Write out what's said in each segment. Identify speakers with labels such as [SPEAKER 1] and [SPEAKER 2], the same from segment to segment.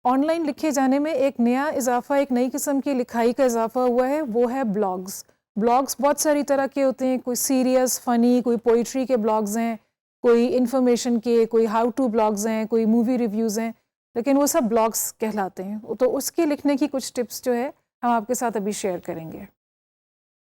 [SPEAKER 1] Online लिखे जाने में एक नया इजाफा, एक नई किस्म की लिखाई का इजाफा हुआ है, वो है ब्लॉग्स। ब्लॉग्स बहुत सारी तरह के होते हैं, कोई सीरियस फ़नी, कोई पोइट्री के ब्लॉग्स हैं, कोई इन्फॉर्मेशन के, कोई हाउ टू ब्लॉग्स हैं, कोई मूवी रिव्यूज़ हैं, लेकिन वो सब ब्लॉग्स कहलाते हैं। तो उसके लिखने की कुछ टिप्स जो है हम आपके साथ अभी शेयर करेंगे।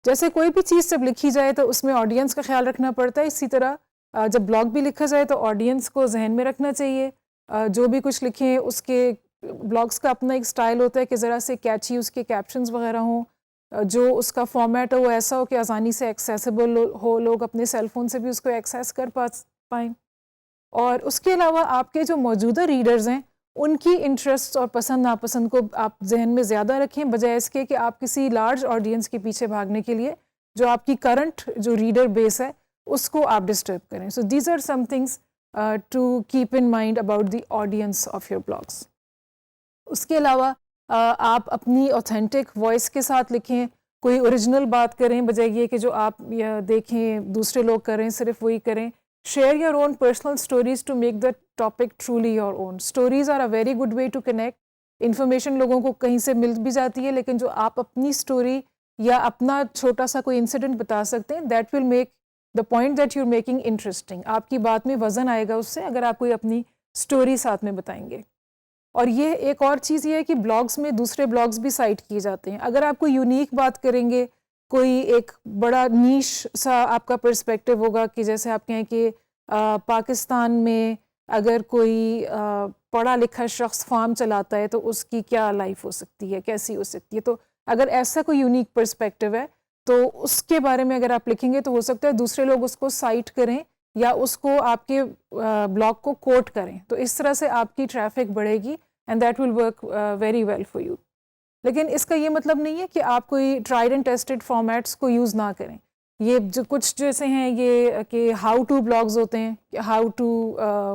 [SPEAKER 1] जैसे कोई भी चीज़ जब लिखी जाए तो उसमें ऑडियंस का ख्याल रखना पड़ता है, इसी तरह जब ब्लॉग भी लिखा जाए तो ऑडियंस को जहन में रखना चाहिए। जो भी कुछ लिखें उसके ब्लॉग्स का अपना एक स्टाइल होता है कि ज़रा से कैची उसके कैप्शंस वगैरह हों, जो उसका फॉर्मेट है वो ऐसा हो कि आसानी से एक्सेसिबल हो, लोग अपने सेल फोन से भी उसको एक्सेस कर पाएँ। और उसके अलावा आपके जो मौजूदा रीडर्स हैं उनकी इंटरेस्ट और पसंद नापसंद को आप जहन में ज़्यादा रखें, बजाय इसके कि आप किसी लार्ज ऑडियंस के पीछे भागने के लिए जो आपकी करंट जो रीडर बेस है उसको आप डिस्टर्ब करें। So these are some things to keep in mind about the audience of your blogs. उसके अलावा आप अपनी ऑथेंटिक वॉइस के साथ लिखें, कोई ओरिजिनल बात करें, बजाय ये कि जो आप देखें दूसरे लोग करें सिर्फ वही करें। Share your own personal stories to make the topic truly your own. Stories are a very good way to connect. Information लोगों को कहीं से मिल भी जाती है, लेकिन जो आप अपनी स्टोरी या अपना छोटा सा कोई इंसिडेंट बता सकते हैं, that will make the point that you are making interesting. आपकी बात में वजन आएगा उससे अगर आप कोई अपनी स्टोरी साथ में बताएंगे। और ये एक और चीज़ ये है कि ब्लॉग्स में दूसरे ब्लॉग्स भी साइट किए जाते हैं। अगर आप कोई यूनिक बात करेंगे, कोई एक बड़ा नीश सा आपका पर्सपेक्टिव होगा कि जैसे आप कहें कि पाकिस्तान में अगर कोई पढ़ा लिखा शख्स फार्म चलाता है तो उसकी क्या लाइफ हो सकती है, कैसी हो सकती है। तो अगर ऐसा कोई यूनिक पर्सपेक्टिव है तो उसके बारे में अगर आप लिखेंगे तो हो सकता है दूसरे लोग उसको साइट करें या उसको आपके ब्लॉग को कोट करें, तो इस तरह से आपकी ट्रैफिक बढ़ेगी and that will work very well for you. लेकिन इसका ये मतलब नहीं है कि आप कोई ट्राइड एंड टेस्टेड फॉर्मेट्स को यूज़ ना करें। ये जो कुछ जैसे हैं ये कि हाउ टू ब्लॉग्स होते हैं, how to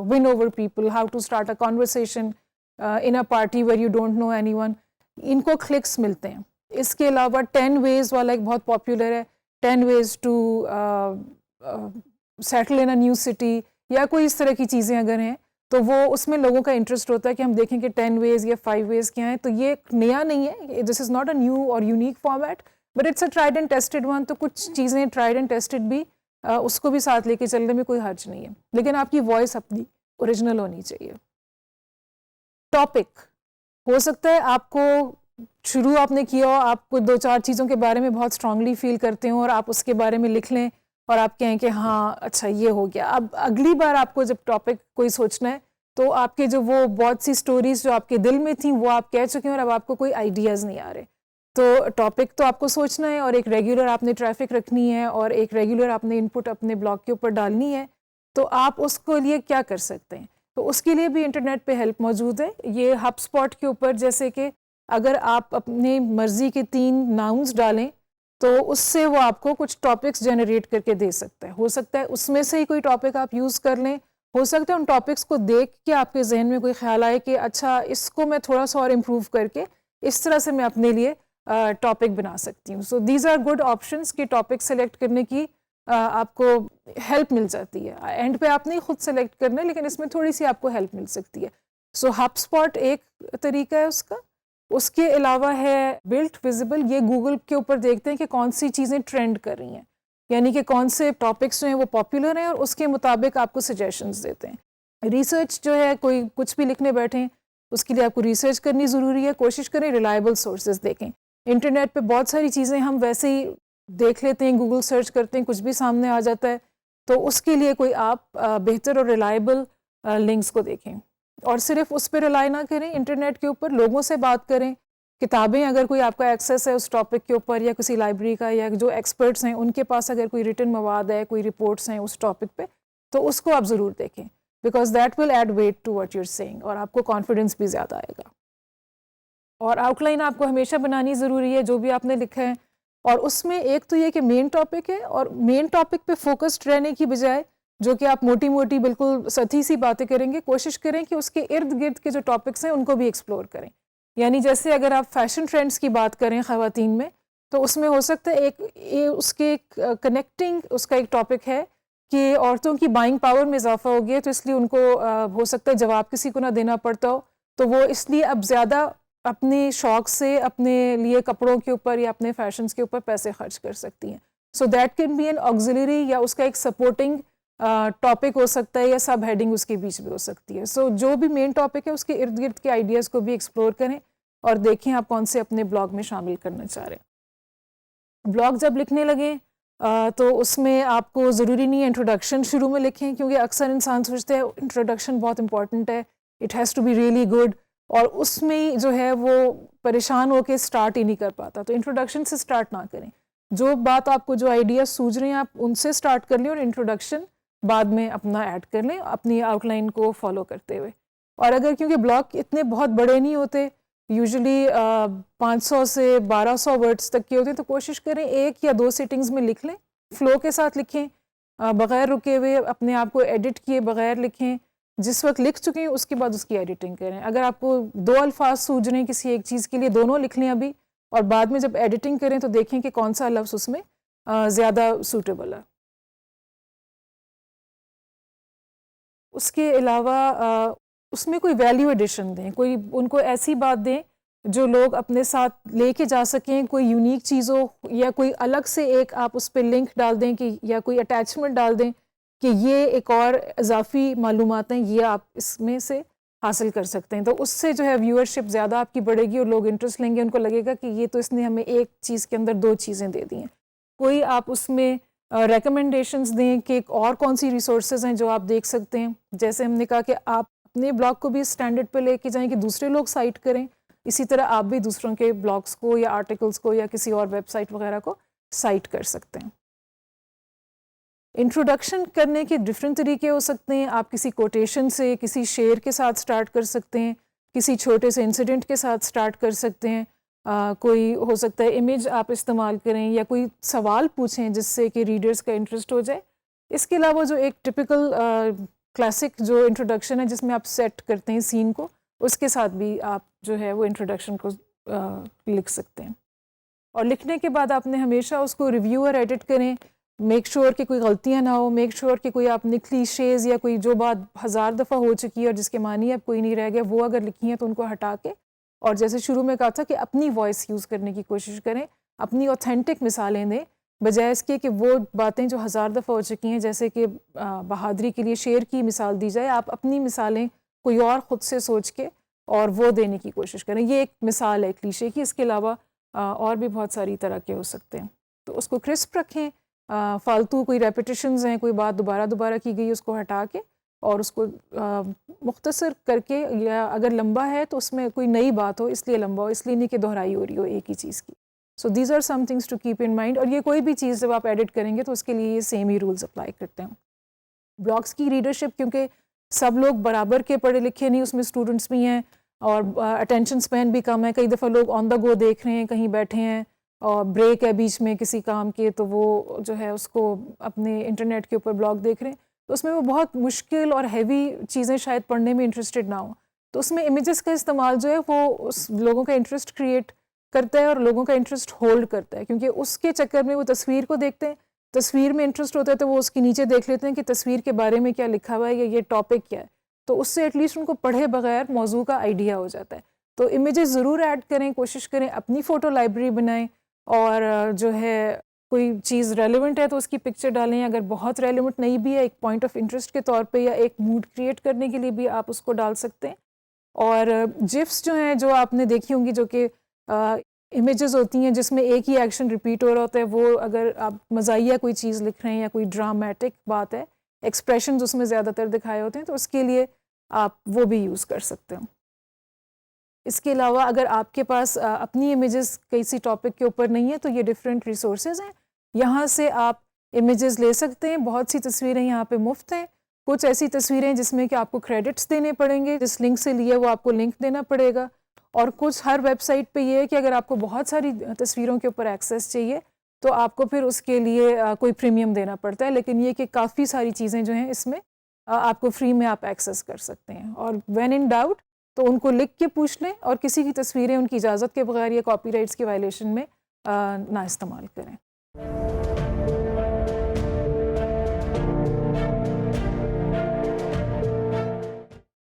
[SPEAKER 1] win over people, how to start a conversation in a party where you don't know anyone, इनको क्लिक्स मिलते हैं। इसके अलावा 10 वेज वाला एक बहुत पॉपुलर है, 10 ways to settle in a new city, या कोई इस तरह की चीज़ें अगर हैं तो वो उसमें लोगों का इंटरेस्ट होता है कि हम देखें कि 10 वेज या 5 वेज क्या हैं। तो ये नया नहीं है, this is not a new और unique format, but it's a tried and tested one. तो कुछ चीज़ें ट्राइड एंड टेस्टेड भी उसको भी साथ लेके चलने में कोई हर्ज नहीं है, लेकिन आपकी वॉइस अपनी ओरिजिनल होनी चाहिए। टॉपिक हो सकता है आपको शुरू आपने किया हो, आपको 2-4 चीज़ों के बारे में बहुत स्ट्रांगली फील करते हो और आप उसके बारे में लिख लें और आप कहें कि हाँ अच्छा ये हो गया। अब अगली बार आपको जब टॉपिक कोई सोचना है तो आपके जो वो बहुत सी स्टोरीज जो आपके दिल में थी वो आप कह चुके हैं और अब आपको कोई आइडियाज़ नहीं आ रहे। तो टॉपिक तो आपको सोचना है और एक रेगुलर आपने ट्रैफिक रखनी है और एक रेगुलर आपने इनपुट अपने ब्लॉग के ऊपर डालनी है। तो आप उसको लिए क्या कर सकते हैं, तो उसके लिए भी इंटरनेट पे हेल्प मौजूद है। ये हबस्पॉट के ऊपर जैसे कि अगर आप अपने मर्ज़ी के 3 नाउन्स डालें तो उससे वो आपको कुछ टॉपिक्स जनरेट करके दे सकता है। हो सकता है उसमें से ही कोई टॉपिक आप यूज़ कर लें, हो सकता है उन टॉपिक्स को देख के आपके जहन में कोई ख्याल आए कि अच्छा इसको मैं थोड़ा सा और इम्प्रूव करके इस तरह से मैं अपने लिए टॉपिक बना सकती हूँ। So these are good options कि टॉपिक सेलेक्ट करने की आपको हेल्प मिल जाती है। एंड पे आप नहीं खुद सेलेक्ट करना, लेकिन इसमें थोड़ी सी आपको हेल्प मिल सकती है। सो हबस्पॉट एक तरीका है उसका। उसके अलावा है बिल्ट विजिबल। ये गूगल के ऊपर देखते हैं कि कौन सी चीज़ें ट्रेंड कर रही हैं, यानी कि कौन से टॉपिक्स जो हैं वो पॉपुलर हैं और उसके मुताबिक आपको सजेशंस देते हैं। रिसर्च जो है, कोई कुछ भी लिखने बैठें उसके लिए आपको रिसर्च करनी ज़रूरी है। कोशिश करें रिलायबल सोर्सेज देखें। इंटरनेट पे बहुत सारी चीज़ें हम वैसे ही देख लेते हैं, गूगल सर्च करते हैं, कुछ भी सामने आ जाता है। तो उसके लिए कोई आप बेहतर और रिलायबल लिंक्स को देखें और सिर्फ उस पर रिलाई ना करें। इंटरनेट के ऊपर लोगों से बात करें, किताबें अगर कोई आपका एक्सेस है उस टॉपिक के ऊपर या किसी लाइब्रेरी का या जो एक्सपर्ट्स हैं उनके पास अगर कोई रिटन मवाद है, कोई रिपोर्ट्स हैं उस टॉपिक पे, तो उसको आप ज़रूर देखें, because that will add weight to what you are saying और आपको कॉन्फिडेंस भी ज़्यादा आएगा। और आउटलाइन आपको हमेशा बनानी ज़रूरी है जो भी आपने लिखा है, और उसमें एक तो ये कि मेन टॉपिक है और मेन टॉपिक पे फोकस्ड रहने की बजाय जो कि आप मोटी मोटी बिल्कुल सती सी बातें करेंगे, कोशिश करें कि उसके इर्द गिर्द के जो टॉपिक्स हैं उनको भी एक्सप्लोर करें। यानी जैसे अगर आप फैशन ट्रेंड्स की बात करें ख़वातीन में, तो उसमें हो सकता है उसके कनेक्टिंग उसका एक टॉपिक है कि औरतों की बाइंग पावर में इजाफा हो गया, तो इसलिए उनको हो सकता है जवाब किसी को ना देना पड़ता हो, तो वो इसलिए अब ज़्यादा अपने शौक से अपने लिए कपड़ों के ऊपर या अपने फैशंस के ऊपर पैसे खर्च कर सकती हैं. So that can be N auxiliary या उसका एक सपोर्टिंग टॉपिक हो सकता है या सब हेडिंग उसके बीच में हो सकती है. सो जो भी मेन टॉपिक है उसके इर्द गिर्द के आइडियाज़ को भी एक्सप्लोर करें और देखें आप कौन से अपने ब्लॉग में शामिल करना चाह रहे हैं. ब्लॉग जब लिखने लगे तो उसमें आपको ज़रूरी नहीं है इंट्रोडक्शन शुरू में लिखें, क्योंकि अक्सर इंसान सोचते हैं इंट्रोडक्शन बहुत इंपॉर्टेंट है, it has to be really good, और उसमें जो है वो परेशान होकर स्टार्ट ही नहीं कर पाता. तो इंट्रोडक्शन से स्टार्ट ना करें. जो बात आपको जो आइडिया सूझ रहे हैं आप उनसे स्टार्ट कर लें और इंट्रोडक्शन बाद में अपना ऐड कर लें अपनी आउटलाइन को फॉलो करते हुए. और अगर क्योंकि ब्लॉग इतने बहुत बड़े नहीं होते, यूजुअली 500 से 1200 वर्ड्स तक के होते हैं, तो कोशिश करें 1 या 2 सिटिंग्स में लिख लें, फ़्लो के साथ लिखें, बग़ैर रुके हुए अपने आप को एडिट किए बग़ैर लिखें. जिस वक्त लिख चुके हैं उसके बाद उसकी एडिटिंग करें. अगर आपको 2 अल्फाज सूझ रहे हैं किसी एक चीज़ के लिए, दोनों लिख लें अभी, और बाद में जब एडिटिंग करें तो देखें कि कौन सा लफ्ज़ उसमें ज़्यादा सूटेबल है. उसके अलावा उसमें कोई वैल्यू एडिशन दें, कोई उनको ऐसी बात दें जो लोग अपने साथ लेके जा सकें, कोई यूनिक चीज़ हो, या कोई अलग से एक आप उस पर लिंक डाल दें कि या कोई अटैचमेंट डाल दें कि ये एक और इजाफी मालूमात हैं, ये आप इसमें से हासिल कर सकते हैं. तो उससे जो है व्यूअरशिप ज़्यादा आपकी बढ़ेगी और लोग इंटरेस्ट लेंगे, उनको लगेगा कि ये तो इसने हमें एक चीज़ के अंदर 2 चीज़ें दे दी हैं. कोई आप उसमें रिकमेंडेशंस दें कि और कौन सी रिसोर्सेज हैं जो आप देख सकते हैं. जैसे हमने कहा कि आप अपने ब्लॉग को भी स्टैंडर्ड पे लेके जाएं कि दूसरे लोग साइट करें, इसी तरह आप भी दूसरों के ब्लॉग्स को या आर्टिकल्स को या किसी और वेबसाइट वगैरह को साइट कर सकते हैं. इंट्रोडक्शन करने के डिफरेंट तरीके हो सकते हैं. आप किसी कोटेशन से, किसी शेर के साथ स्टार्ट कर सकते हैं, किसी छोटे से इंसिडेंट के साथ स्टार्ट कर सकते हैं. कोई हो सकता है इमेज आप इस्तेमाल करें या कोई सवाल पूछें जिससे कि रीडर्स का इंटरेस्ट हो जाए. इसके अलावा जो एक टिपिकल क्लासिक जो इंट्रोडक्शन है जिसमें आप सेट करते हैं सीन को, उसके साथ भी आप जो है वो इंट्रोडक्शन को लिख सकते हैं. और लिखने के बाद आपने हमेशा उसको रिव्यू और एडिट करें. मेक श्योर कि कोई गलतियां ना हो, मेक श्योर कि कोई आपने क्लीशेज या कोई जो बात 1000 दफ़ा हो चुकी है और जिसके मानी अब कोई नहीं रह गया, वो अगर लिखी है तो उनको हटा के, और जैसे शुरू में कहा था कि अपनी वॉइस यूज़ करने की कोशिश करें, अपनी ऑथेंटिक मिसालें दें, बजाय इसके कि वो बातें जो 1000 दफ़ा हो चुकी हैं, जैसे कि बहादुरी के लिए शेर की मिसाल दी जाए, आप अपनी मिसालें कोई और ख़ुद से सोच के और वो देने की कोशिश करें. ये एक मिसाल है क्लीशे की. इसके अलावा और भी बहुत सारी तरह के हो सकते हैं. तो उसको क्रिस्प रखें, फालतू कोई रेपिटिशंस हैं, कोई बात दोबारा की गई उसको हटा के और उसको मुख्तसर करके, या अगर लंबा है तो उसमें कोई नई बात हो इसलिए लंबा हो, इसलिए नहीं कि दोहराई हो रही हो एक ही चीज़ की. So these are some things to keep in mind. और ये कोई भी चीज़ जब आप एडिट करेंगे तो उसके लिए ये सेम ही रूल्स अप्लाई करते हैं. ब्लॉग्स की रीडरशिप, क्योंकि सब लोग बराबर के पढ़े लिखे नहीं, उसमें स्टूडेंट्स भी हैं और अटेंशन स्पैन भी कम है. कई दफ़ा लोग ऑन द गो देख रहे हैं, कहीं बैठे हैं और ब्रेक है बीच में किसी काम के, तो वो जो है उसको अपने इंटरनेट के ऊपर ब्लॉग देख रहे हैं, तो उसमें वो बहुत मुश्किल और हैवी चीज़ें शायद पढ़ने में इंटरेस्टेड ना हो. तो उसमें इमेजेस का इस्तेमाल जो है वो उस लोगों का इंटरेस्ट क्रिएट करता है और लोगों का इंटरेस्ट होल्ड करता है, क्योंकि उसके चक्कर में वो तस्वीर को देखते हैं, तस्वीर में इंटरेस्ट होता है तो वो उसके नीचे देख लेते हैं कि तस्वीर के बारे में क्या लिखा हुआ है या ये टॉपिक क्या है. तो उससे एटलीस्ट उनको पढ़े बगैर मौजू का आइडिया हो जाता है. तो इमेजेस ज़रूर ऐड करें, कोशिश करें अपनी फ़ोटो लाइब्रेरी बनाएं, और जो है कोई चीज़ रेलेवेंट है तो उसकी पिक्चर डालें. अगर बहुत रेलेवेंट नहीं भी है, एक पॉइंट ऑफ इंटरेस्ट के तौर पे या एक मूड क्रिएट करने के लिए भी आप उसको डाल सकते हैं. और जिफ्स जो हैं, जो आपने देखी होंगी, जो कि इमेजेस होती हैं जिसमें एक ही एक्शन रिपीट हो रहा होता है, वो अगर आप मज़ाहिया कोई चीज़ लिख रहे हैं या कोई ड्रामेटिक बात है, एक्सप्रेशंस उसमें ज़्यादातर दिखाए होते हैं, तो उसके लिए आप वो भी यूज़ कर सकते हो. इसके अलावा अगर आपके पास अपनी इमेजेस किसी टॉपिक के ऊपर नहीं है तो ये डिफरेंट रिसोर्सेज हैं, यहाँ से आप इमेजेस ले सकते हैं. बहुत सी तस्वीरें यहाँ पे मुफ्त हैं. कुछ ऐसी तस्वीरें जिसमें कि आपको क्रेडिट्स देने पड़ेंगे, जिस लिंक से लिए वो आपको लिंक देना पड़ेगा. और कुछ हर वेबसाइट पे ये है कि अगर आपको बहुत सारी तस्वीरों के ऊपर एक्सेस चाहिए तो आपको फिर उसके लिए कोई प्रीमियम देना पड़ता है. लेकिन ये कि काफ़ी सारी चीज़ें जो हैं इसमें आपको फ्री में आप एक्सेस कर सकते हैं. और व्हेन इन डाउट तो उनको लिख के पूछ लें और किसी की तस्वीरें उनकी इजाज़त के बगैर या कॉपीराइट्स की वायलेशन में ना इस्तेमाल करें.